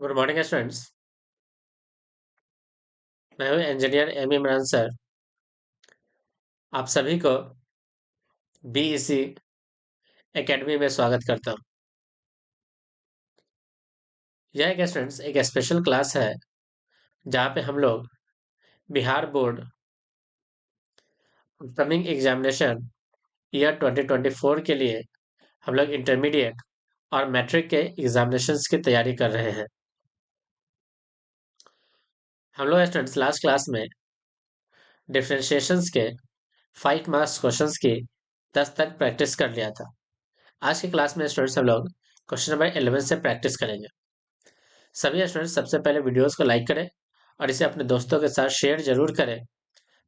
Good morning students. मैं हूं engineer Imran sir. आप सभी को बीईसी एकेडमी में स्वागत करता हूं। यह एक स्टूडेंट्स एक स्पेशल क्लास है जहां पे हम लोग Bihar board upcoming examination year 2024 के लिए हम लोग इंटरमीडिएट और मैट्रिक के एग्जामिनेशंस की तैयारी कर रहे हैं। हम लोग स्टूडेंट्स लास्ट क्लास में डिफरेंशिएशंस के 5 मार्क्स क्वेश्चंस की 10 तक प्रैक्टिस कर लिया था। आज की क्लास में स्टूडेंट्स हम लोग क्वेश्चन नंबर 11 से प्रैक्टिस करेंगे। सभी स्टूडेंट्स सबसे पहले वीडियोस को लाइक करें और इसे अपने दोस्तों के साथ शेयर जरूर करें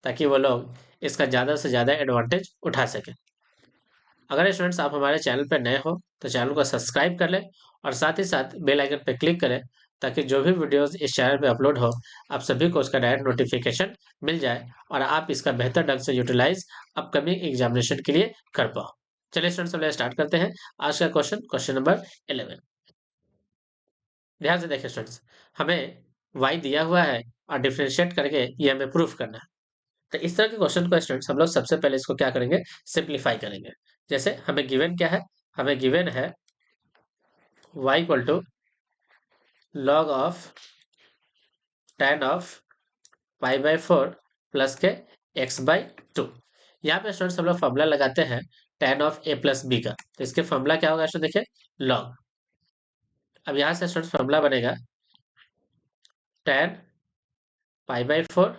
ताकि वो लोग इसका ज़्यादा से ज़्यादा एडवांटेज उठा सकें। अगर स्टूडेंट्स आप हमारे चैनल पर नए हो तो चैनल को सब्सक्राइब कर लें और साथ ही साथ बेल आइकन पर क्लिक करें ताकि जो भी वीडियोस इस चैनल पे अपलोड हो आप सभी को उसका डायरेक्ट नोटिफिकेशन मिल जाए और आप इसका बेहतर ढंग से यूटिलाइज अपकमिंग एग्जामिनेशन के लिए कर पाओ। चलिए स्टूडेंट्स हम स्टार्ट करते हैं आज का क्वेश्चन नंबर 11। ध्यान से देखिए स्टूडेंट्स, हमें y दिया हुआ है और डिफरेंशिएट करके ये हमें प्रूफ करना है। तो इस तरह के क्वेश्चन को स्टूडेंट्स हम लोग सबसे पहले इसको क्या करेंगे, सिंप्लीफाई करेंगे। जैसे हमें गिवन क्या है, हमें गिवन है y equal to log of tan of pi by 4 plus के x बाई 2। यहाँ पे स्टूडेंट्स हम लोग फॉर्मूला लगाते हैं tan of a plus B का। तो इसके फॉर्मूला क्या होगा स्टूडेंट, देखिए लॉग। अब यहाँ से स्टूडेंट्स फॉर्मूला बनेगा tan पाई बाई 4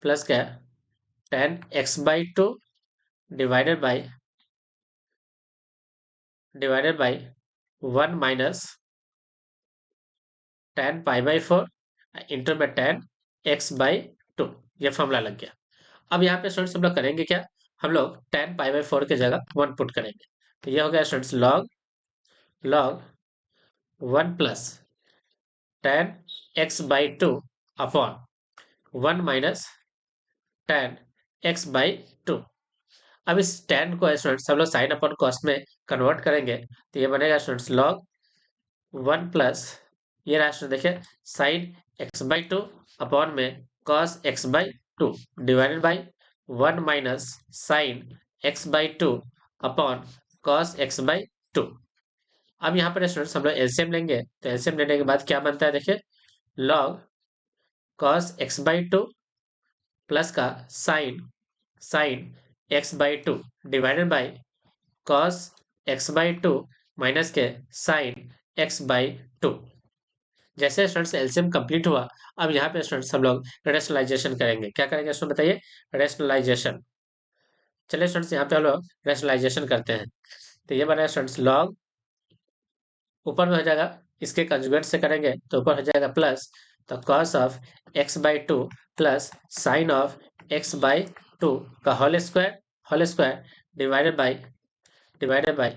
प्लस क्या, tan x by 2 divided by 1 minus tan pi by 4 into में tan x बाई 2। ये फॉर्मूला लग गया। अब यहाँ पे स्टूडेंट्स हम लोग करेंगे क्या, हम लोग tan पाई बाई 4 की जगह 1 पुट करेंगे। तो ये हो गया students log log 1 plus tan x by 2 upon 1 minus tan x by 2। अब इस tan को स्टूडेंट्स हम लोग साइन अपॉन कॉस में कन्वर्ट करेंगे तो ये बनेगा स्टूडेंट्स लॉग 1 प्लस, ये रहा स्टूडेंट देखिए साइन x बाई 2 अपॉन में cos x by 2 divided by 1 minus sine x by 2 upon cos x by 2। अब यहाँ पर स्टूडेंट्स हम लोग एलसीएम लेंगे तो एलसीएम लेने के बाद क्या बनता है, देखिए log cos x by 2 plus का sine sine x by 2 divided by cos x by 2 minus के साइन x बाई 2। जैसे स्टूडेंट्स एलसीएम कंप्लीट हुआ, अब यहाँ पे स्टूडेंट्स हम लोग रेशनलाइजेशन करेंगे। क्या करेंगे स्टूडेंट बताइए, रेशनलाइजेशन। चलिए स्टूडेंट्स यहाँ पे हम लोग रेशनलाइजेशन करते हैं। तो ये बना स्टूडेंट्स लॉग, ऊपर में हो जाएगा इसके कंजुगेट से करेंगे तो ऊपर हो जाएगा प्लस, तो cos of x by 2 plus sine of x by 2 का whole square divided by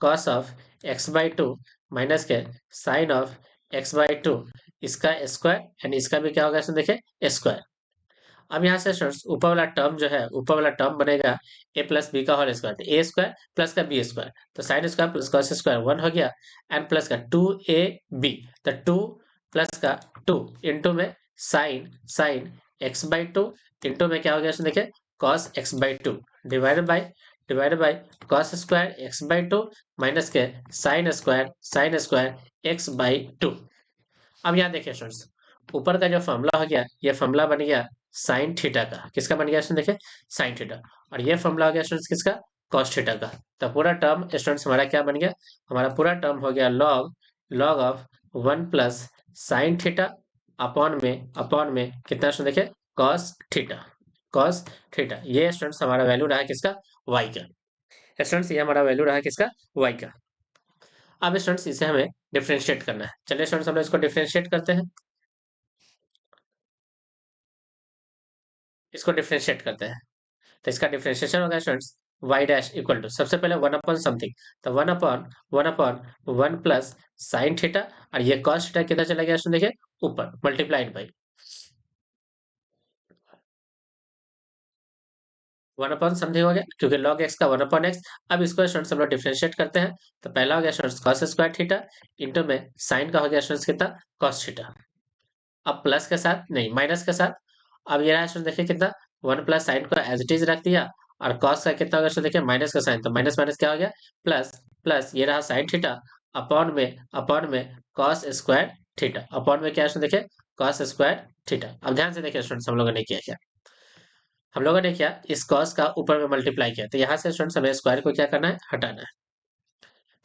cos of x by 2 minus के साइन ऑफ x बाई 2 इसका स्क्वायर एंड इसका भी क्या होगा इसमें देखिए स्क्वायर। अब यहाँ से स्टूडेंट्स ऊपर वाला टर्म जो है, ऊपर वाला टर्म बनेगा a प्लस बी का होल स्क्वायर, तो ए स्क्वायर प्लस का बी स्क्वायर, तो sine square plus cos square 1 हो गया एंड प्लस का 2ab, तो 2 प्लस का 2 इंटू में sine sine x by 2 into में क्या हो गया इसमें देखिए cos x by 2 divided by cos square x by 2 minus के साइन स्क्वायर x बाई 2। अब यहाँ देखिए स्टूडेंट्स, ऊपर का जो फॉर्मूला हो गया ये फॉर्मूला बन गया साइन थीटा का। किसका बन गया स्टूडेंट, देखिए साइन थीटा। और ये फॉर्मूला हो गया स्टूडेंट्स किसका, कॉस थीटा का। तो पूरा टर्म स्टूडेंट्स हमारा क्या बन गया, हमारा पूरा टर्म हो गया log log of 1 plus sine theta upon में कितना स्टूडेंट देखिए कॉस थीटा। ये स्टूडेंट्स हमारा वैल्यू रहा किसका, वाई का। स्टूडेंट्स ये हमारा वैल्यू रहा किसका, वाई का। अब स्टूडेंट्स इसे हमें डिफरेंशिएट करना है। चलिए स्टूडेंट्स हम लोग इसको डिफरेंशिएट करते हैं, इसको डिफरेंशिएट करते हैं। तो इसका डिफरेंशिएशन होगा students y dash equal to, सबसे पहले 1 अपॉन समथिंग, तो 1 अपॉन 1 प्लस साइन थीटा, और ये कॉस थीटा किधर चला गया स्टूडेंट देखिए ऊपर, multiplied by one upon something हो गया, क्योंकि log x का वन अपॉन एक्स। अब इसको स्टूडेंट्स हम लोग डिफरेंशिएट करते हैं। तो पहला हो गया students cos square theta, into में साइन का हो गया स्टूडेंट्स कितना, कॉस थीटा। अब प्लस के साथ नहीं, माइनस के साथ। अब ये रहा स्टूडेंट देखिए कितना, वन प्लस साइन को एज इट इज रख दिया, और कॉस का कितना होगा स्टूडेंट देखिए, माइनस का साइन, तो माइनस माइनस क्या हो गया, प्लस। प्लस ये रहा साइन थीटा, अपॉन में कॉस स्क्वायर थीटा, अपॉन में क्या स्टूडेंट देखिए, कॉस स्क्वायर थीटा। अब ध्यान से देखिए स्टूडेंट्स, हम लोगों ने किया क्या, हम लोगों ने क्या, इस कॉस का ऊपर में मल्टीप्लाई किया, तो यहाँ से स्टूडेंट्स हमें स्क्वायर को क्या करना है, हटाना है।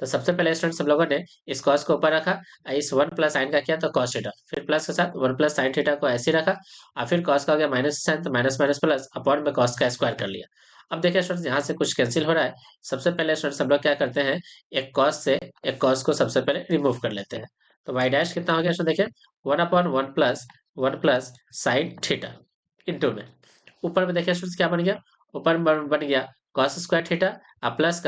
तो सबसे पहले स्टूडेंट्स हम लोगों ने इस कॉस को ऊपर रखा, इस वन प्लस साइन का किया तो कॉस थीटा, फिर प्लस के साथ वन प्लस साइन थीटा को ऐसे ही रखा, और फिर कॉस का हो गया माइनस साइन, तो माइनस माइनस प्लस अपॉन में कॉस का स्क्वायर कर लिया। अब देखिए स्टूडेंट्स, यहाँ से कुछ कैंसिल हो रहा है। सबसे पहले स्टूडेंट्स हम लोग क्या करते हैं, एक कॉस से एक कॉस को सबसे पहले रिमूव कर लेते हैं। तो वाई डैश कितना हो गया स्टूडेंट देखिए, one plus sine theta, into में ऊपर में देखिए स्टूडेंट्स क्या बन गया, ऊपर में बन गया कॉस स्क्वायर थीटा, और प्लस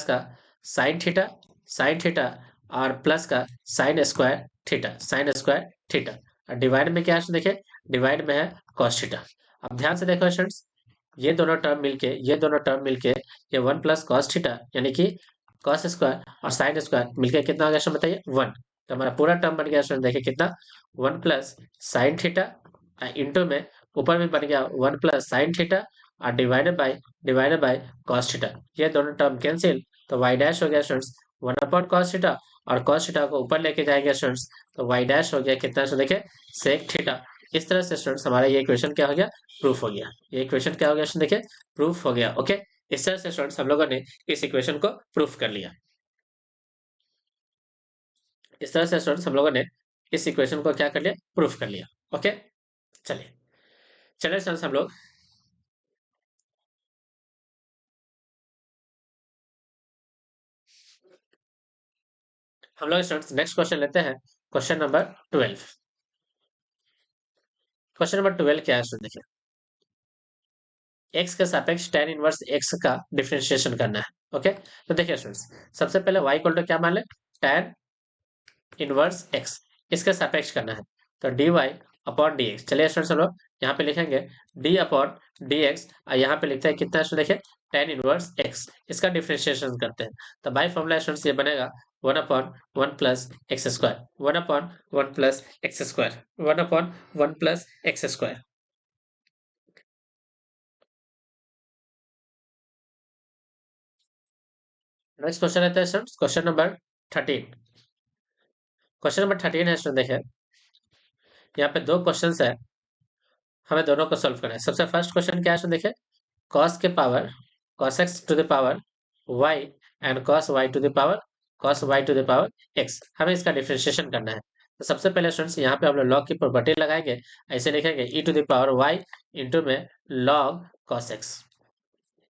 का साइन थीटा और प्लस का साइन स्क्वायर थीटा और डिवाइड में क्या है देखिए, डिवाइड में है कॉस थीटा। अब ध्यान से देखो स्टूडेंट्स, ये दोनों टर्म मिलके ये वन प्लस कॉस थीटा यानी कि कॉस स्क्वायर और साइन स्क्वायर मिलके कितना हो गया स्टूडेंट बताइए, वन। तो हमारा पूरा टर्म बन गया स्टूडेंट देखिए कितना, one plus sine theta, into में ऊपर में बन गया वन प्लस साइन थीटा और डिवाइडेड बाय कॉस थीटा। ये दोनों टर्म कैंसिल, तो वाई डैश हो गया students one upon cos theta, और कॉस थीटा को ऊपर लेके जाएंगे स्टूडेंट्स, तो वाई डैश हो गया कितना से देखिए, सेक थीटा। इस तरह से स्टूडेंट्स हमारा ये इक्वेशन क्या हो गया, प्रूफ हो गया। ये इक्वेशन क्या हो गया स्टूडेंट देखिए, प्रूफ हो गया। ओके, इस तरह से स्टूडेंट्स हम लोगों ने इस इक्वेशन को प्रूफ कर लिया। इस तरह से स्टूडेंट्स हम लोगों ने इस इक्वेशन को क्या कर लिया, प्रूफ कर लिया। ओके, चलिए चलिए स्टूडेंट्स हम लोग स्टूडेंट्स नेक्स्ट क्वेश्चन लेते हैं, क्वेश्चन नंबर 12। क्वेश्चन नंबर 12 क्या है स्टूडेंट देखिए, एक्स के सापेक्ष tan इनवर्स एक्स का डिफरेंशिएशन करना है। ओके, तो देखिए स्टूडेंट्स, सबसे पहले y इक्वल टू क्या मान ले, tan इनवर्स एक्स, इसके सापेक्ष करना है। तो dy अपॉन डी एक्स, चलिए स्टूडेंट्स हम लोग यहाँ पे लिखेंगे d अपॉन डी एक्स, और यहाँ पे लिखते हैं कितना स्टूडेंट देखिए, tan इनवर्स एक्स, इसका डिफरेंशिएशन करते हैं। तो बाय फॉर्मूला स्टूडेंट्स ये बनेगा one upon one plus x square, one upon one plus x square, one upon one plus x square. Next question रहता है students, question number 13। Question number 13 है student देखिए, यहाँ पे दो क्वेश्चन है, हमें दोनों को सॉल्व करना है। सबसे फर्स्ट क्वेश्चन क्या है स्टूडेंट देखिए, cos के power cos x to the power y and cos y to the power x, हमें इसका डिफरेंशिएशन करना है। तो सबसे पहले स्टूडेंट्स यहाँ पे हम लोग लॉग की प्रॉपर्टी लगाएंगे, ऐसे लिखेंगे e to the power y into में log cos x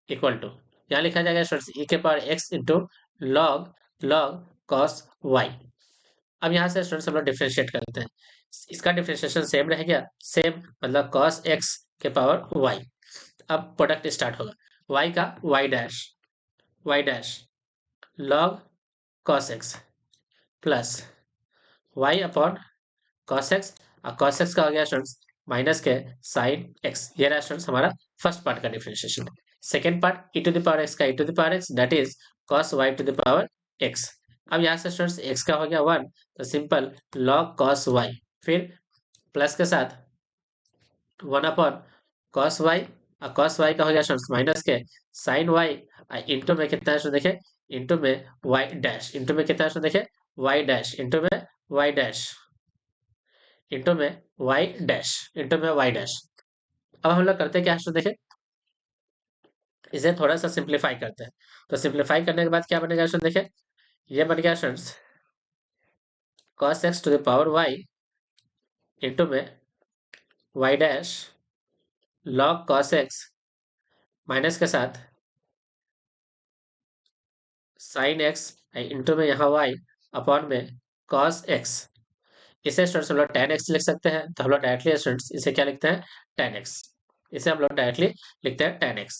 equal to, यहाँ लिखा जाएगा स्टूडेंट्स e के power x into log cos y। अब यहाँ से स्टूडेंट्स हम लोग डिफरेंशिएट करते हैं, इसका डिफरेंशिएशन सेम रह गया, सेम मतलब cos x के पावर y। अब प्रोडक्ट स्टार्ट होगा, y का y dash log cos x plus y upon cos x, और cos x का हो गया स्टूडेंट्स माइनस के sin x। ये रहा स्टूडेंट्स हमारा फर्स्ट पार्ट का differentiation. Second part e to the power x का e to the power x that is cos y to the power x। अब यहाँ से स्टूडेंट्स x का हो गया 1, तो सिंपल log cos y, फिर प्लस के साथ 1 अपॉन cos y, और cos y का हो गया स्टूडेंट्स माइनस के sin y, इंटू में कितना है स्टूडेंट देखिए, इंटू में y डैश, इंटू में कितना है स्टूडेंट देखिए, y डैश, इंटू में y डैश, इंटू में y डैश, इंटू में y डैश। अब हम लोग करते क्या है स्टूडेंट देखिए, इसे थोड़ा सा सिंप्लीफाई करते हैं। तो सिंप्लीफाई करने के बाद क्या बनेगा स्टूडेंट देखिए, ये बन गया students cos x to the power y into में y dash log cos x minus के साथ sin x इंटू में यहाँ y अपॉन में cos x। इसे स्टूडेंट्स हम लोग tan x लिख सकते हैं, तो हम लोग डायरेक्टली स्टूडेंट्स इसे क्या लिखते हैं, tan x। इसे हम लोग डायरेक्टली लिखते हैं tan x,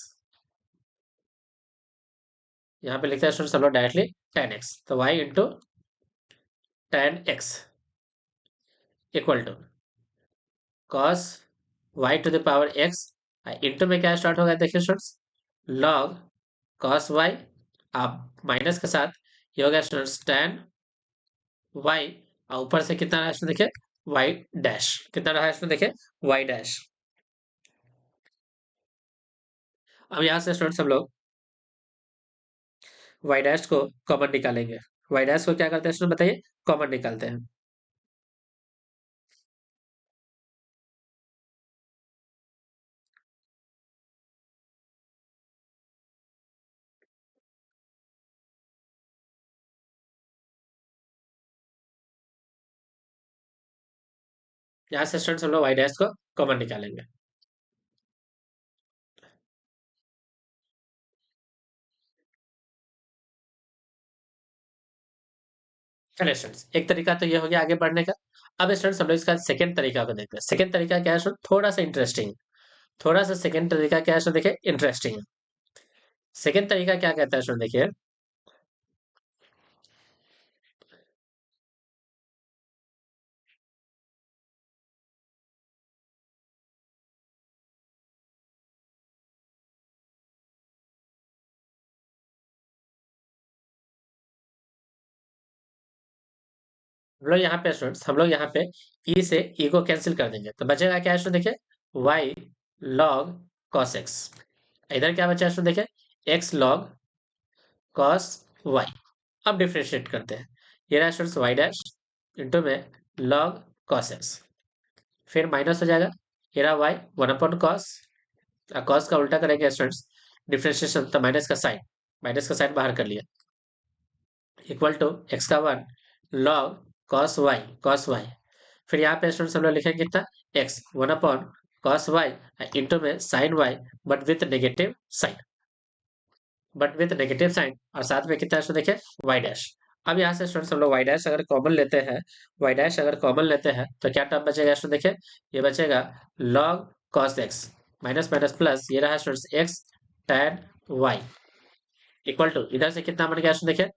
यहाँ पे लिखते हैं स्टूडेंट्स हम लोग डायरेक्टली tan x, तो y into tan x equal to cos y to the power x into में क्या स्टार्ट होगा देखिए स्टूडेंट्स, लॉग कॉस वाई, आप माइनस के साथ ये हो गया स्टूडेंट्स tan वाई, और ऊपर से कितना रहा इसमें देखिए वाई डैश, कितना रहा इसमें देखिए वाई डैश। अब यहाँ से स्टूडेंट्स हम लोग वाई डैश को कॉमन निकालेंगे। वाई डैश को क्या करते हैं स्टूडेंट बताइए, कॉमन निकालते हैं। यहाँ से स्टूडेंट्स हम लोग वाई डैश को कॉमन निकालेंगे। चलिए स्टूडेंट्स, एक तरीका तो ये हो गया आगे बढ़ने का। अब स्टूडेंट्स हम लोग इसका सेकंड तरीका को देखते हैं। सेकंड तरीका क्या है स्टूडेंट, थोड़ा सा इंटरेस्टिंग, थोड़ा सा सेकंड तरीका क्या है स्टूडेंट देखिए इंटरेस्टिंग है। सेकंड तरीका क्या कहता है स्टूडेंट देखिए, हम लोग यहाँ पे स्टूडेंट्स, हम लोग यहाँ पे ई से ई को कैंसिल कर देंगे, तो बचेगा क्या है स्टूडेंट देखिए वाई लॉग कॉस एक्स। इधर क्या बचा है स्टूडेंट देखिए एक्स लॉग कॉस वाई। अब डिफ्रेंशिएट करते हैं, ये रहा स्टूडेंट्स वाई डैश इंटू में लॉग कॉस एक्स, फिर माइनस हो जाएगा, ये रहा Y one upon cos, cos का उल्टा करेंगे स्टूडेंट्स डिफ्रेंशिएशन, तो माइनस का साइन बाहर कर लिया, इक्वल टू एक्स का वन लॉग कॉस वाई। फिर यहाँ पे स्टूडेंट्स हम लोग लिखेंगे कितना X one upon cos Y into में sine Y, but with negative sign, और साथ में कितना है देखिए वाई डैश। अब यहाँ से स्टूडेंट्स हम लोग वाई डैश अगर कॉमन लेते हैं, वाई डैश अगर कॉमन लेते हैं तो क्या टर्म बचेगा स्टूडेंट देखिए, ये बचेगा log cos X minus minus plus, ये रहा students X tan Y, equal to इधर से कितना बन गया स्टूडेंट देखिए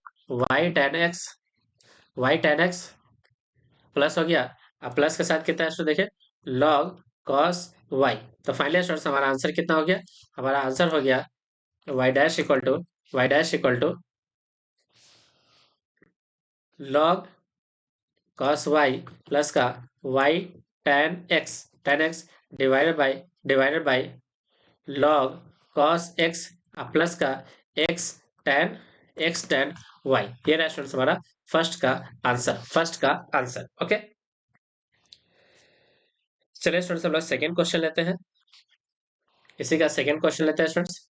वाई tan एक्स प्लस हो गया, अब प्लस के साथ कितना है स्टूडेंट देखिए लॉग कॉस वाई। तो फाइनली स्टूडेंट्स हमारा आंसर कितना हो गया, हमारा आंसर हो गया y dash equal to log cos y plus का y tan x divided by log cos x plus का एक्स tan वाई। ये रहा स्टूडेंट्स हमारा फर्स्ट का आंसर। ओके, चलिए स्टूडेंट्स हम लोग सेकेंड क्वेश्चन लेते हैं। इसी का सेकेंड क्वेश्चन लेते हैं स्टूडेंट्स।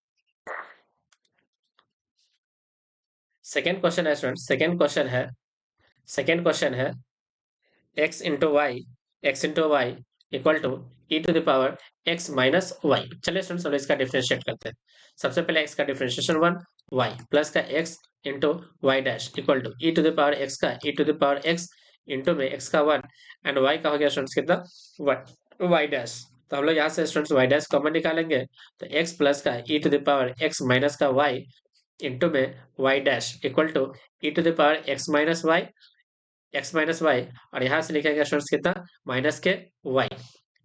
सेकेंड क्वेश्चन है x into y equal to e to the power x minus y. चलिए स्टूडेंट्स हम इसका डिफरेंशिएट करते हैं। सबसे पहले एक्स का डिफरेंशिएशन वन, वाई प्लस का x into Y dash equal to e to the power x का e to the power x into में एक्स का वन एंड वाई का हो गया स्टूडेंट्स कितना वन वाई डैश। तो हम लोग यहाँ से स्टूडेंट्स वाई डैश कॉमन निकालेंगे, तो एक्स प्लस का e to the power x minus का वाई इंटू में Y dash equal to e to the power x minus y, और यहाँ से लिखेगा स्टूडेंट्स कितना माइनस के वाई।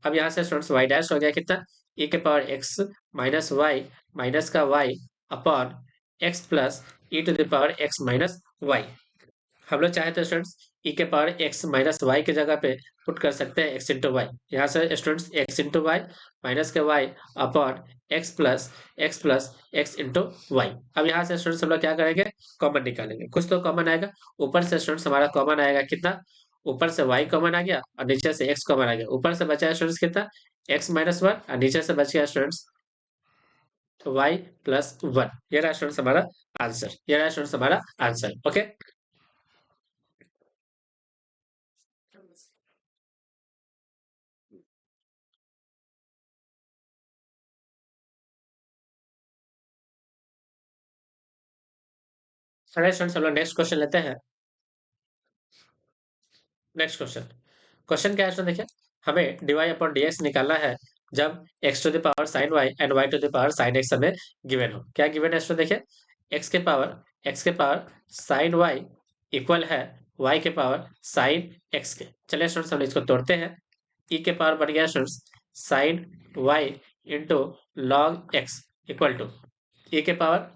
अब यहाँ से स्टूडेंट्स वाई डैश हो गया कितना ई के power x minus y minus का Y upon x plus e to the power x minus y. हम लोग चाहे तो स्टूडेंट्स ई के पावर एक्स माइनस वाई की जगह पे पुट कर सकते हैं एक्स इंटू वाई। यहाँ से students x into y minus के y upon x plus x into y. अब यहाँ से स्टूडेंट्स हम लोग क्या करेंगे, कॉमन निकालेंगे, कुछ तो कॉमन आएगा। ऊपर से स्टूडेंट्स हमारा कॉमन आएगा कितना, ऊपर से वाई कॉमन आ गया और नीचे से एक्स कॉमन आ गया। ऊपर से बचा है स्टूडेंट्स कितना एक्स माइनस वन, और नीचे से बच गया स्टूडेंट्स वाई प्लस वन। ये रहा स्टूडेंट्स हमारा आंसर। ओके, चलिए स्टूडेंट्स हम लोग नेक्स्ट क्वेश्चन लेते हैं। नेक्स्ट क्वेश्चन, क्वेश्चन क्या है स्टूडेंट देखिए, हमें dy अपॉन dx निकालना है जब x to the power sin y and y to the power sin x हमें गिवन हो। क्या गिवन है स्टूडेंट देखिए x के पावर sin y इक्वल है y के पावर sin x के। चलिए स्टूडेंट्स हम इसको तोड़ते हैं, e के पावर बन गया students sin y into log x equal to e के power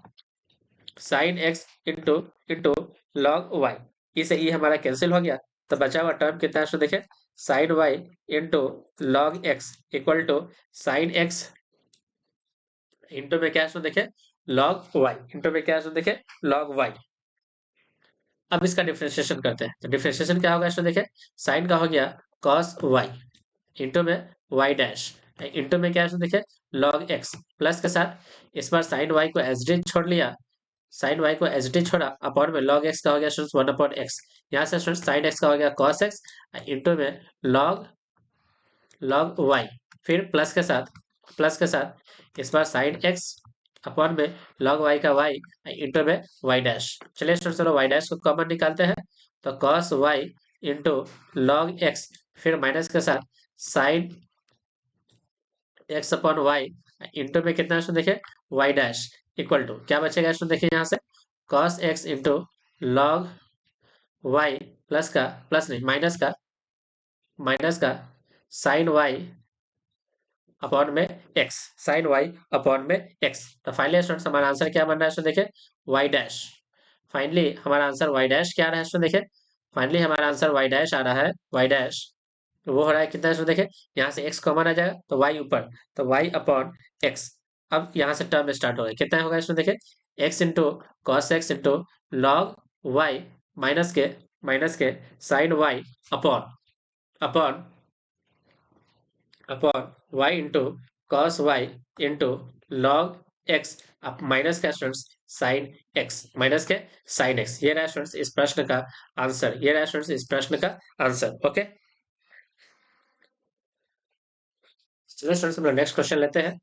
sine x into into log y. E से ई हमारा कैंसिल हो गया, तो बचा हुआ टर्म कितना है, देखें sine Y into log x equal to sine x into में क्या है, देखें लॉग वाई इंटू में क्या है, देखें लॉग वाई। अब इसका डिफ्रेंशिएशन करते हैं, तो डिफ्रेंशिएशन क्या होगा, देखें साइन का हो गया कॉस वाई इंटू में वाई डैश इंटू में क्या है, देखें लॉग एक्स प्लस के साथ इस बार साइन वाई को एज डी छोड़ लिया, साइन वाई को एज डी छोड़ा अपॉन में लॉग एक्स का हो गया स्टूडेंट्स 1/x। यहाँ से स्टूडेंट्स साइन एक्स का हो गया कॉस एक्स इंटू में लॉग लॉग वाई, फिर प्लस के साथ इस बार साइन एक्स अपॉन में लॉग वाई का वाई इंटू में वाई डैश। चलिए स्टूडेंट्स चलो वाई डैश को कॉमन निकालते हैं, तो cos Y into log X फिर माइनस के साथ sine X upon Y into में कितना है देखे वाई डैश इक्वल टू क्या बचेगा स्टूडेंट, देखिए यहाँ से cos x into log Y plus का प्लस नहीं माइनस का साइन वाई अपॉन में एक्स साइन वाई अपॉन में एक्स। तो फाइनली स्टूडेंट्स हमारा आंसर क्या बन रहा है स्टूडेंट, देखें वाई डैश। फाइनली हमारा आंसर वाई डैश क्या आ रहा है स्टूडेंट, देखें फाइनली हमारा आंसर वाई डैश आ रहा है, वाई डैश वो हो रहा है कितना स्टूडेंट, देखें यहाँ से एक्स कॉमन आ जाएगा तो वाई ऊपर, तो वाई अपॉन एक्स। अब यहाँ से टर्म स्टार्ट हो गया, कितना होगा इसमें देखें x into cos x into log Y minus के sine Y upon upon upon Y into cos Y into log x अब माइनस का स्टूडेंट्स साइन एक्स माइनस के साइन एक्स। ये रहा स्टूडेंट्स इस प्रश्न का आंसर, ये रहा स्टूडेंट्स इस प्रश्न का आंसर। ओके चलिए स्टूडेंट्स हम लोग नेक्स्ट क्वेश्चन लेते हैं।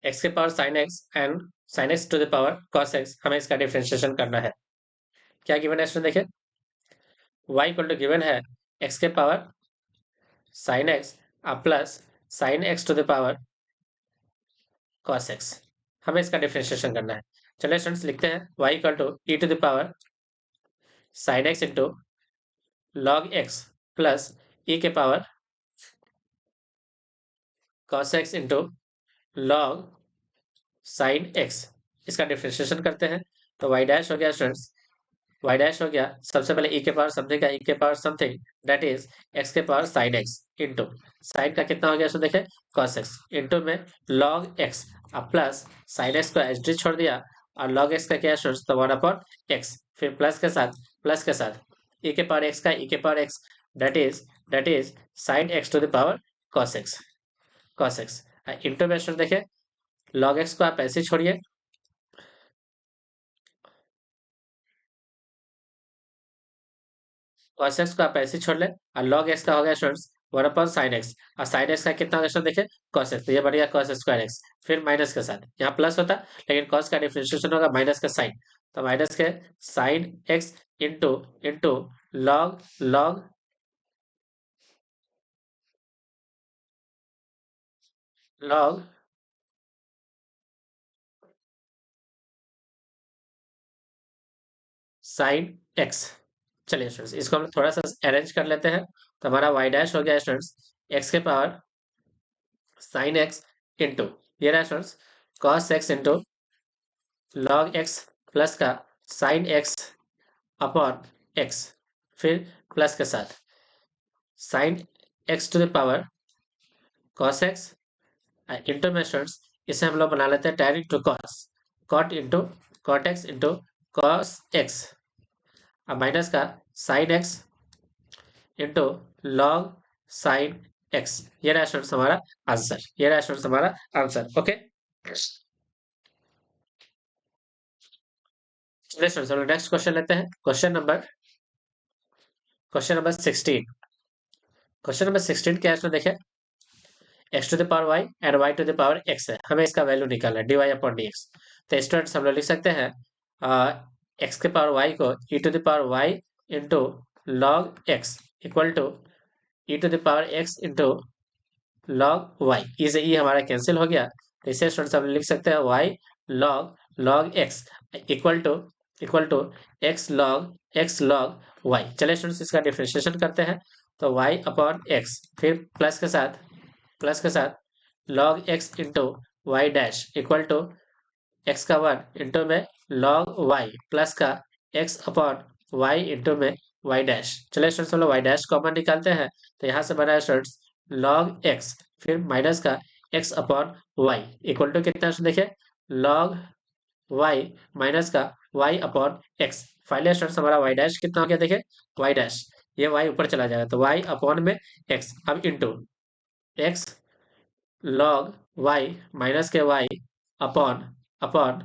एक्स के power sine X and sine x to the power cos X, हमें इसका डिफरेंशिएशन करना है। क्या गिवन है इसमें देखें y इक्वल टू गिवन है एक्स के power sine x plus sine x to the power cos X, हमें इसका डिफरेंशिएशन करना है। चलिए स्टूडेंट्स लिखते हैं y equal to e to the power sine x into log x plus e के power cos x into log sine x, इसका differentiation करते हैं। तो y डैश हो गया स्टूडेंट्स, y डैश हो गया सबसे पहले e के पावर समथिंग का e के power something that is x के power sine x into sine का कितना हो गया, इसमें देखें cos x इंटू में log x अब प्लस साइन x को एच डी छोड़ दिया और log x का क्या है तो 1/x, फिर प्लस के साथ e के पावर x का e के power x that is sine x to the power cos x into में स्टूडेंट देखें log x को आप ऐसे ही छोड़िए, cos x को आप ऐसे ही छोड़ लें और log x का हो गया स्टूडेंट्स 1/sin x और sin x का कितना होगा स्टूडेंट देखें cos x, तो ये बढ़िया cos स्क्वायर x फिर माइनस के साथ यहाँ प्लस होता लेकिन cos का डिफरेंशिएशन होगा माइनस का साइन, तो माइनस के sin x into into log log log sine x। चलिए स्टूडेंट्स इसको हम थोड़ा सा अरेंज कर लेते हैं, तो हमारा y डैश हो गया स्टूडेंट्स x के पावर साइन x इंटू ये रहा students cos x into log x plus का साइन x अपॉन x, फिर प्लस के साथ sine x to the power cos x into में स्टूडेंट्स इसे हम लोग बना लेते हैं tan into cos cot into cot x into cos x अब माइनस का sine x into log sine x। ये रहा स्टूडेंट्स हमारा आंसर, ये रहा स्टूडेंट्स हमारा आंसर। ओके चलिए स्टूडेंट्स हम लोग नेक्स्ट क्वेश्चन लेते हैं, क्वेश्चन नंबर 16। क्वेश्चन नंबर 16 क्या है इसमें देखें x to the power y and y to the power x है, हमें इसका वैल्यू निकालना है dy अपॉन dx। तो स्टूडेंट्स हम लोग लिख सकते हैं x के पावर y को e to the power y into log x equal to e to the power x into log y, E से ई हमारा कैंसिल हो गया, तो इसे स्टूडेंट्स हम लिख सकते हैं y log x equal to x log Y. चलिए स्टूडेंट्स इसका डिफ्रेंशिएशन करते हैं। तो वाई अपॉन एक्स, फिर प्लस के साथ log X into Y dash equal to x का 1 इंटू में लॉग वाई प्लस का एक्स अपॉन वाई इंटू में वाई डैश। चलिए स्टूडेंट्स हम लोग वाई डैश कॉमन निकालते हैं। तो यहाँ से बना है स्टूडेंट्स लॉग एक्स, फिर माइनस का X upon Y equal to कितना है देखिए लॉग वाई माइनस का Y upon X. Finally students हमारा वाई डैश कितना हो गया देखिए वाई डैश, ये वाई ऊपर चला जाएगा तो वाई अपॉन में एक्स, अब into x log Y minus के y upon upon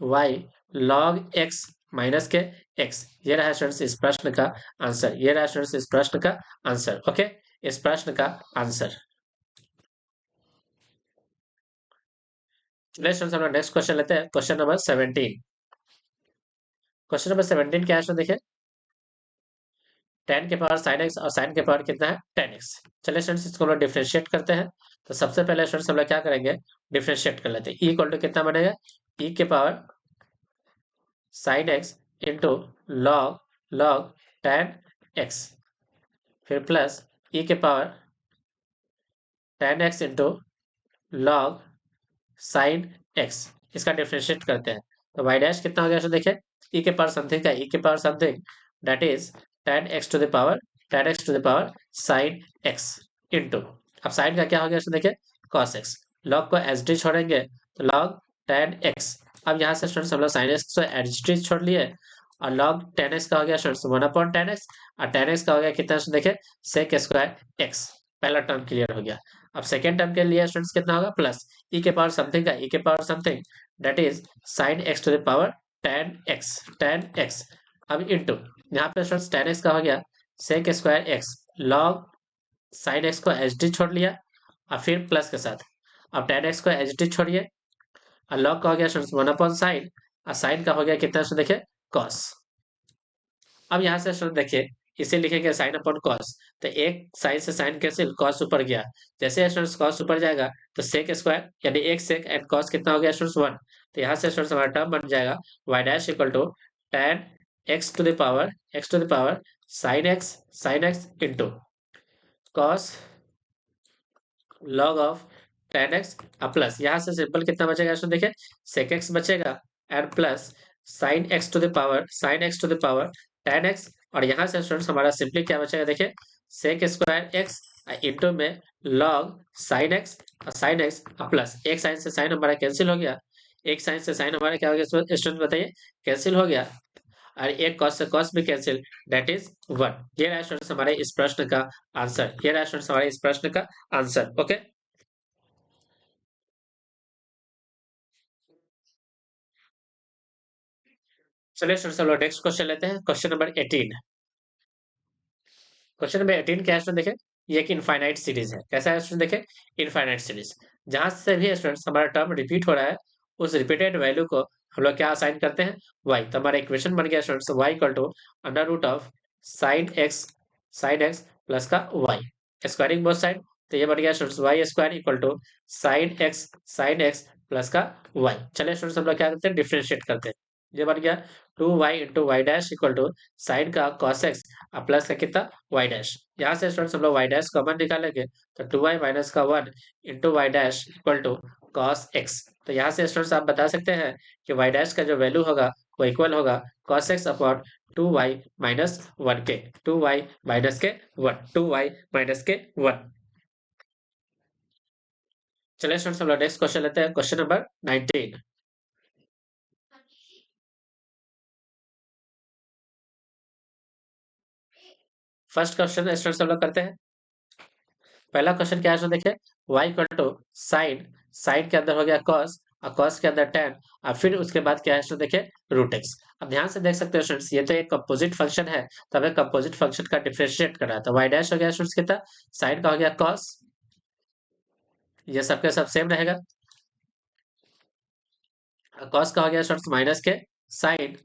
y log x minus के एक्स। ये रहा स्टूडेंट्स इस प्रश्न का आंसर, ये रहा स्टूडेंट्स इस प्रश्न का आंसर। ओके, इस प्रश्न का आंसर। चलिए स्टूडेंट्स हम लोग नेक्स्ट क्वेश्चन लेते हैं, क्वेश्चन नंबर 17। क्वेश्चन नंबर 17 क्या है देखिए tan के पावर sin x और sin के पावर कितना है tan x। चलिए स्टूडेंट्स इसको हम लोग डिफरेंशिएट करते हैं। तो सबसे पहले स्टूडेंट्स हम लोग क्या करेंगे डिफरेंशिएट कर लेते हैं। e इक्वल टू कितना बनेगा e के power sin x into log tan x, फिर प्लस e के power tan x into log sin x। इसका डिफरेंशिएट करते हैं तो y डैश कितना हो गया देखिए e के पावर समथिंग का e के power something that is tan x to the power sin x into, अब sin का क्या हो गया देखिए cos x, log को एच डी छोड़ेंगे तो log tan x। अब यहाँ से स्टूडेंट्स हम लोग sin x को एच डी छोड़ लिए और log tan x का हो गया स्टूडेंट्स 1 अपॉन tan x, और tan x का हो गया कितना देखिए sec स्क्वायर x। पहला टर्म क्लियर हो गया। अब सेकेंड टर्म के लिए स्टूडेंट्स कितना होगा प्लस e के पावर समथिंग का e के power something that is sin x to the power tan x। अब इंटू यहाँ पे स्टूडेंट्स tan x का हो गया sec square x, log sin x को एच डी छोड़ लिया और फिर प्लस के साथ अब tan x को एच डी छोड़िए और log का हो गया स्टूडेंट्स 1 अपॉन sin, और sin का हो गया कितना देखिए cos। अब यहाँ से स्टूडेंट देखिए इसे लिखेंगे साइन अपॉन कॉस, तो एक साइन से साइन कैंसिल कॉस ऊपर गया, जैसे स्टूडेंट्स कॉस ऊपर जाएगा तो सेक स्क्वायर यानी एक सेक एंड कॉस कितना हो गया स्टूडेंट्स 1। तो यहाँ से स्टूडेंट्स हमारा टर्म बन जाएगा y dash equal to tan x to the power sine x into cos log of tan x plus यहाँ से सिंपल कितना बचेगा स्टूडेंट देखिए सेक एक्स बचेगा and plus sine x to the power tan x, और यहाँ से students हमारा सिंपली क्या बचेगा देखिए सेक स्क्वायर एक्स इंटू में लॉग साइन एक्स और साइन एक्स प्लस एक साइन से साइन हमारा कैंसिल हो गया, एक साइन से साइन हमारा क्या हो गया स्टूडेंट बताइए कैंसिल हो गया, और एक कॉस से कॉस भी कैंसिल दैट इज 1। ये रहा स्टूडेंट्स हमारे इस प्रश्न का आंसर, ये रहा स्टूडेंट्स हमारे इस प्रश्न का आंसर। ओके, चलिए स्टूडेंट्स हम लोग नेक्स्ट क्वेश्चन लेते हैं, क्वेश्चन नंबर 18। क्वेश्चन नंबर 18 क्या है स्टूडेंट देखें, ये एक इनफाइनाइट सीरीज है। कैसा है स्टूडेंट देखें इनफाइनाइट सीरीज, जहां से भी स्टूडेंट्स हमारा टर्म रिपीट हो रहा है उस रिपीटेड वैल्यू को हम लोग क्या असाइन करते हैं y। तो हमारा इक्वेशन बन गया students y equal to under root of sine x plus का y स्क्वायरिंग बोथ साइड। तो ये बन गया students y square equal to sine x plus का y। चलिए स्टूडेंट्स हम लोग क्या करते हैं डिफ्रेंशिएट करते हैं। ये बन गया 2y into Y dash equal to sine का cos x प्लस का कितना वाई डैश। यहाँ से स्टूडेंट्स हम लोग वाई डैश कॉमन निकालेंगे तो 2y माइनस का 1 into Y dash equal to cos x। तो यहाँ से स्टूडेंट्स आप बता सकते हैं कि वाई डैश का जो वैल्यू होगा वो इक्वल होगा cos x upon 2y minus 1 के 2y माइनस के 1। चलिए स्टूडेंट्स हम लोग नेक्स्ट क्वेश्चन लेते हैं, question number 19। First question students हम लोग करते हैं। पहला क्वेश्चन क्या है देखिए y इक्वल टू साइन के अंदर हो गया cos और cos के अंदर tan, और फिर उसके बाद क्या है देखिए रूट x। अब ध्यान से देख सकते हो स्टूडेंट्स ये तो एक कंपोजिट फंक्शन है, तो हमें कंपोजिट फंक्शन का डिफरेंशिएट करना है। तो y डैश हो गया स्टूडेंट्स कितना साइन का हो गया cos, ये सबके सब सेम रहेगा, cos का हो गया स्टूडेंट्स माइनस के साइन,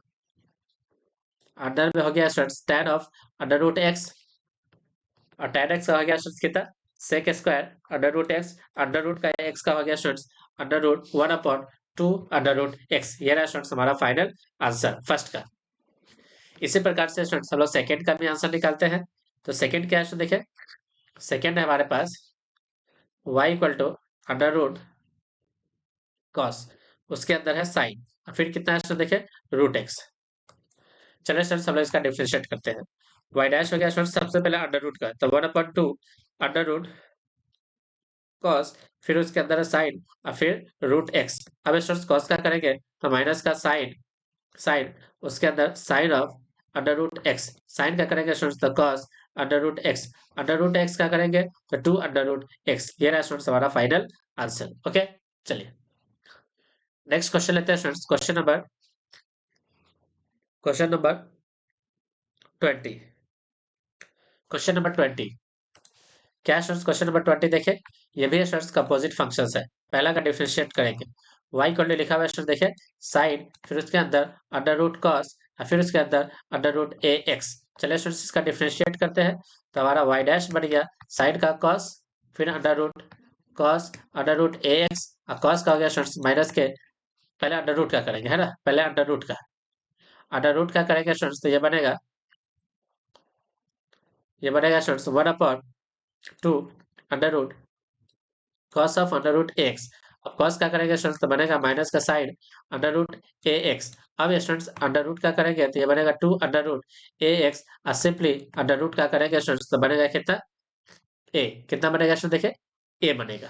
अंडर में हो गया students tan of under root x, और tan x का हो गया स्टूडेंट्स कितना sec square under root x, under root का x का हो गया students under root 1 upon 2 under root x। ये रहा स्टूडेंट्स हमारा फाइनल आंसर फर्स्ट का। इसी प्रकार से स्टूडेंट्स हम लोग सेकेंड का भी आंसर निकालते हैं। तो सेकेंड क्या है तो देखिए, सेकेंड है हमारे पास y equal to under root cos, उसके अंदर है साइन, फिर कितना है तो देखिए रूट एक्स। चलिए स्टूडेंट्स हम लोग इसका डिफरेंशिएट करते हैं। y डैश हो गया स्टूडेंट्स सबसे पहले अंडर रूट का, तो 1/2 अंडर रूट कॉस, फिर उसके अंदर है साइन और फिर रूट एक्स। अब स्टूडेंट्स कॉस का करेंगे तो माइनस का साइन, साइन उसके अंदर sine of under root x, sine का करेंगे स्टूडेंट्स तो cos under root x, under root x का करेंगे तो 2 अंडर रूट एक्स। ये रहा स्टूडेंट्स हमारा फाइनल आंसर। ओके, चलिए नेक्स्ट क्वेश्चन लेते हैं students. Question number 20। Question number 20 क्या स्टूडेंट्स, क्वेश्चन नंबर 20 देखें, ये भी स्टूडेंट्स कंपोजिट फंक्शंस है। पहला का डिफरेंशिएट करेंगे, y इक्वल टू लिखा हुआ है स्टूडेंट देखें साइन, फिर उसके अंदर अंडर रूट कॉस और फिर उसके अंदर अंडर रूट ए एक्स। चलिए स्टूडेंट्स इसका डिफरेंशिएट करते हैं, तो हमारा y डैश बन गया साइन का कॉस, फिर under root cos under root a x, और कॉस का हो गया स्टूडेंट्स माइनस के, पहले अंडर रूट का करेंगे है ना, पहले अंडर रूट का करेंगे स्टूडेंट्स, तो ये बनेगा students 1/2 under root cos of under root x. अब कॉस का करेंगे स्टूडेंट्स तो बनेगा माइनस का sine under root a x. अब स्टूडेंट्स अंडर रूट का करेंगे तो ये बनेगा 2 अंडर रूट ए एक्स, और सिंपली अंडर रूट का करेंगे स्टूडेंट्स तो बनेगा कितना, ए, कितना बनेगा स्टूडेंट देखिए, ए बनेगा।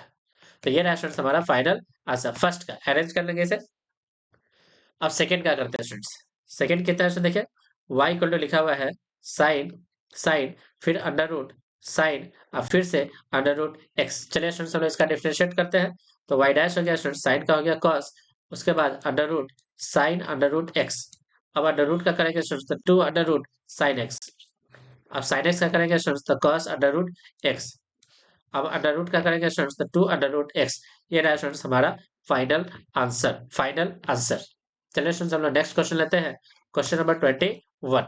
तो ये रहा स्टूडेंट्स हमारा फाइनल आंसर। फर्स्ट का अरेंज कर लेंगे इसे। अब सेकंड का करते हैं स्टूडेंट्स। सेकंड कितना है स्टूडेंट देखिए, y इक्वल टू लिखा हुआ है साइन, साइन फिर अंडर रूट साइन और फिर से अंडर रूट एक्स। चलिए स्टूडेंट्स हम लोग इसका डिफरेंशिएट करते हैं, तो y डैश हो गया स्टूडेंट साइन का हो गया कॉस, उसके बाद under root sine under root x. अब अंडर रूट का करेंगे स्टूडेंट्स तो 2 अंडर रूट साइन एक्स। अब साइन एक्स का करेंगे स्टूडेंट्स तो कॉस अंडर रूट एक्स। अब अंडर रूट का करेंगे स्टूडेंट्स तो 2 अंडर रूट एक्स। ये रहा स्टूडेंट्स हमारा फाइनल आंसर। चलिए स्टूडेंट्स हम लोग नेक्स्ट क्वेश्चन लेते हैं। Question number 21।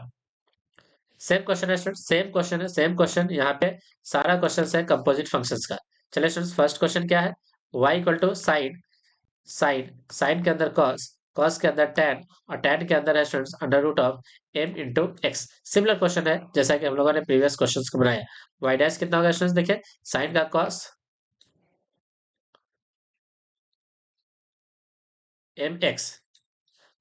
सेम क्वेश्चन है स्टूडेंट, सेम क्वेश्चन है, सेम क्वेश्चन, यहाँ पे सारा क्वेश्चन है कंपोजिट फंक्शंस का। चलिए स्टूडेंट्स फर्स्ट क्वेश्चन क्या है, y equal to sine, sine के अंदर कॉस, कॉस के अंदर टैन और टैन के अंदर है students under root of m into x. Similar question है जैसा कि हम लोगों ने प्रीवियस क्वेश्चन को बनाया। y डैश कितना होगा स्टूडेंट्स देखिए, साइन का कॉस एम एक्स।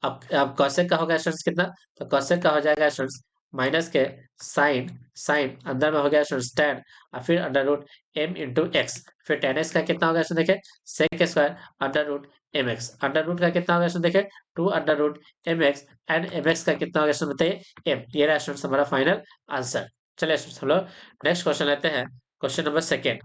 अब कॉसेक का होगा स्टूडेंट्स कितना, तो कॉसेक का हो जाएगा स्टूडेंट्स माइनस के साइन, साइन अंदर में हो गया स्टूडेंट्स tan और फिर under root m into x. फिर tan x का कितना होगा स्टूडेंट देखिए, sec square under root m x. Under root का कितना होगा स्टूडेंट देखिए 2 under root m x, and m x का कितना होगा स्टूडेंट बताइए m। ये रहा स्टूडेंट्स हमारा फाइनल आंसर। चलिए स्टूडेंट्स हम लोग नेक्स्ट क्वेश्चन लेते हैं। Question number second,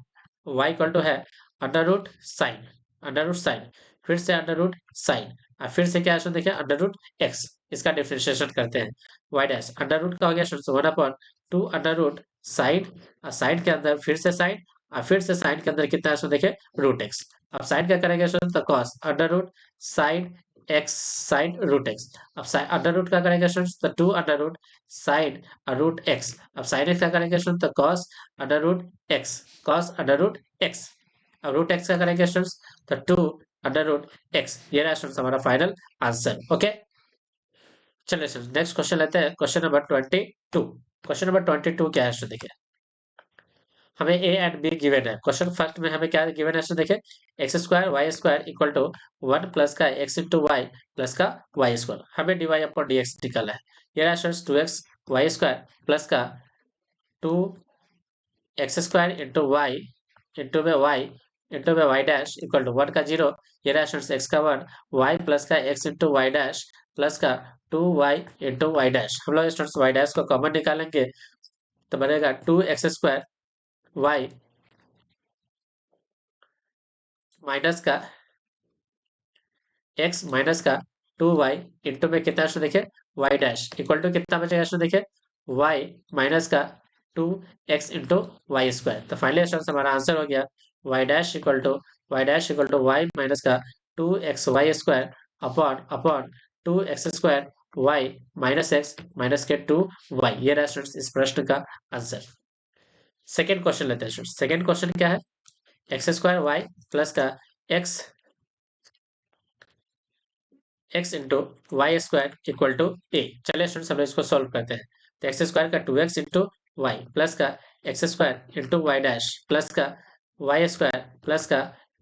y equal to है under root sine, under root sine फिर से अंडर रूट साइन और फिर से क्या है स्टूडेंट देखिए अंडर रूट एक्स। इसका डिफरेंशिएशन करते हैं, y डैश अंडर रूट का हो गया स्टूडेंट्स 1/2 अंडर रूट साइन, और साइन के अंदर फिर से साइन और फिर से साइन के अंदर कितना है स्टूडेंट देखिए रूट एक्स। अब साइन का करेंगे स्टूडेंट तो cos under root sine x, sine root x. अब अंडर रूट का करेंगे स्टूडेंट्स तो 2 under root sine root x. अब साइन एक्स का करेंगे स्टूडेंट तो cos under root x, cos under root x. अब रूट एक्स का करेंगे स्टूडेंट्स तो 2 अंडर रूट एक्स। ये रहा स्टूडेंट्स हमारा फाइनल आंसर। ओके, चलिए सर नेक्स्ट क्वेश्चन लेते हैं। Question number 22। क्वेश्चन नंबर 22 क्या है देखिए, हमें ए एंड बी गिवन है। क्वेश्चन फर्स्ट में हमें क्या गिवन है देखिए, x square y square equal to 1 plus का एक्स इंटू वाई प्लस का वाई स्क्वायर। हमें d y upon d x निकालना है। ये रहा students 2x y square plus का 2 x square into y into में वाई डैश इक्वल टू 1 का 0। ये रहा स्टूडेंट्स एक्स का 1 वाई प्लस का x into Y dash plus का 2y इंटू वाई डैश। हम लोग स्टूडेंट्स वाई डैश को कॉमन निकालेंगे तो बनेगा 2x स्क्वायर वाई माइनस का x माइनस का 2y इंटू में कितना स्टूडेंट देखिए वाई डैश इक्वल टू कितना बचेगा स्टूडेंट देखिए y माइनस का 2x इंटू वाई स्क्वायर। तो फाइनली स्टूडेंट्स हमारा आंसर हो गया y dash equal to y minus का 2x y square upon upon 2x square y minus x minus के 2y। ये रहा स्टूडेंट्स इस प्रश्न का आंसर। सेकेंड क्वेश्चन लेते हैं स्टूडेंट्स। सेकेंड क्वेश्चन क्या है, एक्स स्क्वायर वाई प्लस का x x into y square equal to a. चलिए स्टूडेंट्स हम लोग इसको सॉल्व करते हैं। तो एक्स स्क्वायर का 2x इंटू वाई प्लस का x square into Y dash plus का वाई स्क्वायर प्लस का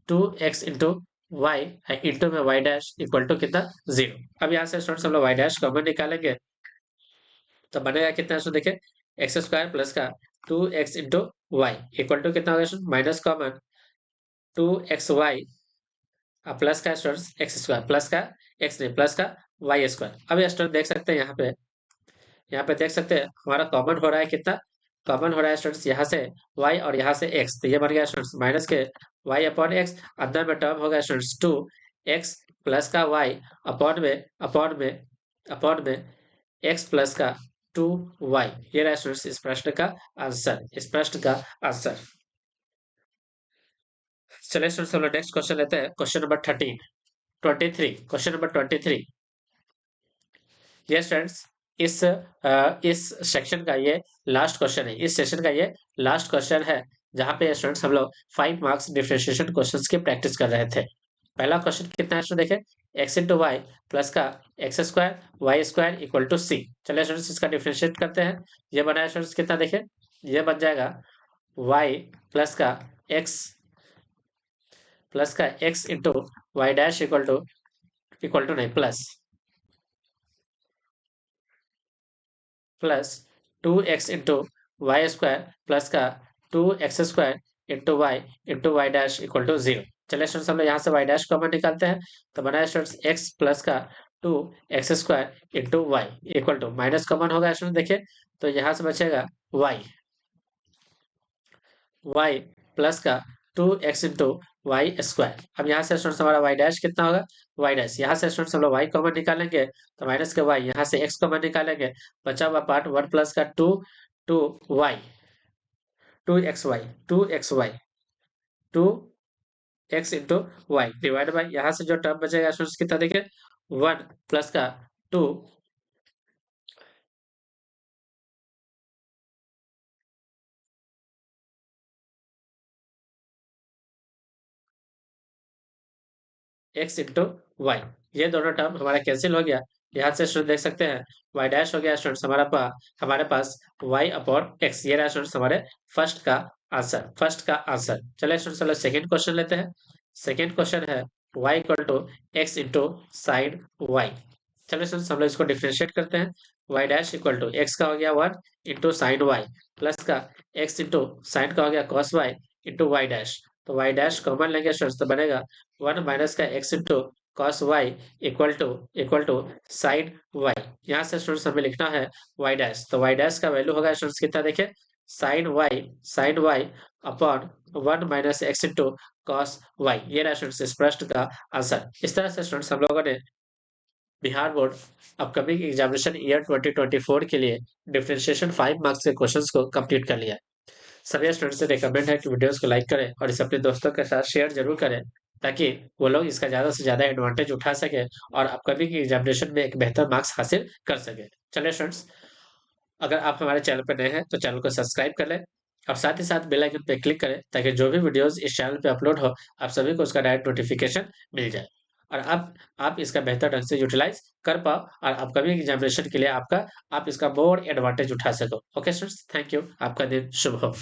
2x इंटू वाई इंटू में वाई डैश इक्वल टू कितना 0। अब यहाँ से स्टूडेंट्स हम लोग वाई डैश कॉमन निकालेंगे तो बनेगा कितना सो देखिए एक्स स्क्वायर प्लस का 2x into y equal to कितना होगा माइनस कॉमन 2xy प्लस का स्टूडेंट्स एक्स स्क्वायर प्लस का एक्स नहीं प्लस का वाई स्क्वायर। अब ये स्टूडेंट देख सकते हैं यहाँ पे देख सकते हैं हमारा कॉमन हो रहा है कितना कॉमन हो रहा है स्टूडेंट्स यहाँ से y और यहाँ से x। तो ये बन गया स्टूडेंट्स माइनस के y अपॉन एक्स अंदर में टर्म होगा स्टूडेंट्स 2x प्लस का y अपॉन में x प्लस का 2y। ये रहा स्टूडेंट्स इस प्रश्न का आंसर चलिए स्टूडेंट्स हम लोग नेक्स्ट क्वेश्चन लेते हैं। क्वेश्चन नंबर 23 ये स्टूडेंट्स इस सेक्शन का ये लास्ट क्वेश्चन है। इस सेशन का ये लास्ट क्वेश्चन है जहाँ पे स्टूडेंट्स हम लोग 5 मार्क्स डिफरेंशिएशन क्वेश्चंस की प्रैक्टिस कर रहे थे। पहला क्वेश्चन कितना है स्टूडेंट देखें एक्स इंटू वाई प्लस का x square y square equal to c. चलिए स्टूडेंट्स इसका डिफरेंशिएट करते हैं। ये बना है स्टूडेंट्स कितना देखें ये बन जाएगा वाई प्लस का x into Y dash equal to नहीं plus 2x into y square plus का 2x square into Y dash equal to 0। चलिए स्टूडेंट्स हम लोग यहाँ से वाई डैश कॉमन निकालते हैं तो बना है स्टूडेंट्स x प्लस का 2x square into y equal to minus common होगा स्टूडेंट देखिए तो यहाँ से बचेगा y प्लस का 2x इंटू वाई स्क्वायर। अब यहाँ से स्टूडेंट्स हमारा y डैश कितना होगा y डैश यहाँ से स्टूडेंट्स हम लोग y कॉमन निकालेंगे तो माइनस के y यहाँ से x कॉमन निकालेंगे बचा हुआ पार्ट 1 प्लस का 2 x into y divide by यहाँ से जो टर्म बचेगा स्टूडेंट्स कितना देखिए 1 प्लस का 2 एक्स इंटू वाई। ये दोनों टर्म हमारा कैंसिल हो गया। यहाँ से स्टूडेंट देख सकते हैं वाई डैश हो गया स्टूडेंट्स हमारे पास वाई अपॉन एक्स। ये रहा स्टूडेंट्स हमारे फर्स्ट का आंसर। चलिए स्टूडेंट्स चलो सेकंड क्वेश्चन लेते हैं। सेकंड क्वेश्चन है y equal to x into sine y. चलिए स्टूडेंट्स हम लोग इसको डिफ्रेंशिएट करते हैं। y dash equal to x का हो गया 1 इंटू साइन वाई प्लस का x इंटू साइन का हो गया cos Y into Y dash. तो वाई डैश कॉमन लेंगे स्टूडेंट्स तो बनेगा 1 माइनस का x into cos y equal to sine y. यहाँ से स्टूडेंट्स हमें लिखना है वाई डैश तो वाई डैश का वैल्यू होगा स्टूडेंट्स कितना देखें sine Y upon 1 minus x into cos y. ये रहा स्टूडेंट्स इस प्रश्न का आंसर। इस तरह से स्टूडेंट्स हम लोगों ने Bihar board upcoming examination year 2024 के लिए डिफरेंशिएशन 5 मार्क्स के क्वेश्चंस को कंप्लीट कर लिया है। सभी स्टूडेंट्स से रिकमेंड है कि वीडियोस को लाइक करें और इसे अपने दोस्तों के साथ शेयर जरूर करें ताकि वो लोग इसका ज़्यादा से ज़्यादा एडवांटेज उठा सके और अपकमिंग एग्जामिनेशन में एक बेहतर मार्क्स हासिल कर सके। चलिए स्टूडेंट्स अगर आप हमारे चैनल पर नए हैं तो चैनल को सब्सक्राइब कर लें और साथ ही साथ बेल आइकन पर क्लिक करें ताकि जो भी वीडियोस इस चैनल पे अपलोड हो आप सभी को उसका डायरेक्ट नोटिफिकेशन मिल जाए और आप इसका बेहतर ढंग से यूटिलाइज कर पाओ और अपकमिंग एग्जामिनेशन के लिए आप इसका मोर एडवांटेज उठा सको। Okay students thank you. आपका दिन शुभ हो।